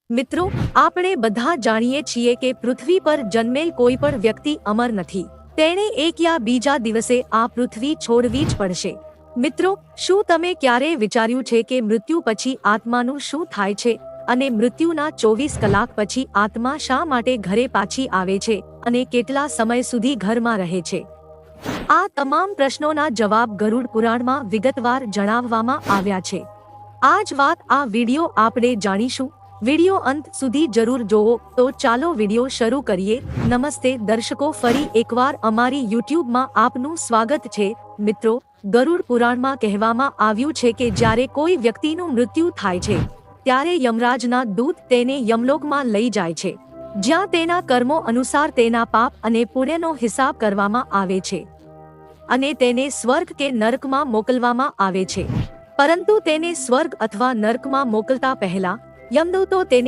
મિત્રો, આપણે બધા જાણીએ છીએ કે પૃથ્વી પર જન્મેલ કોઈ પણ વ્યક્તિ અમર નથી. તેણે એક યા બીજા દિવસે આ પૃથ્વી છોડવી જ પડશે. મિત્રો, શું તમે ક્યારેય વિચાર્યું છે કે મૃત્યુ પછી આત્માનું શું થાય છે અને મૃત્યુના 24 કલાક પછી આત્મા શા માટે ઘરે પાછી આવે છે અને કેટલા સમય સુધી ઘરમાં રહે છે? આ તમામ પ્રશ્નોના જવાબ ગરુડ પુરાણમાં વિગતવાર જણાવવામાં આવ્યા છે. આ જ વાત આ વિડિયો આપણે જાણીશું. વિડિયો અંત સુધી જરૂર જોવો. તો ચાલો વિડિયો શરૂ કરીએ. નમસ્તે દર્શકો, ફરી એકવાર અમારી યુટ્યુબમાં આપનું સ્વાગત છે. મિત્રો, ગરુડ પુરાણમાં કહેવામાં આવ્યું છે કે જ્યારે કોઈ વ્યક્તિનું મૃત્યુ થાય છે ત્યારે યમરાજના દૂત તેને યમલોકમાં લઈ જાય છે, જ્યાં તેના કર્મો અનુસાર તેના પાપ અને પુણ્યનો હિસાબ કરવામાં આવે છે અને તેને સ્વર્ગ કે નરકમાં મોકલવામાં આવે છે. પરંતુ તેને સ્વર્ગ અથવા નરકમાં મોકલતા પહેલા યમદૂતો તેને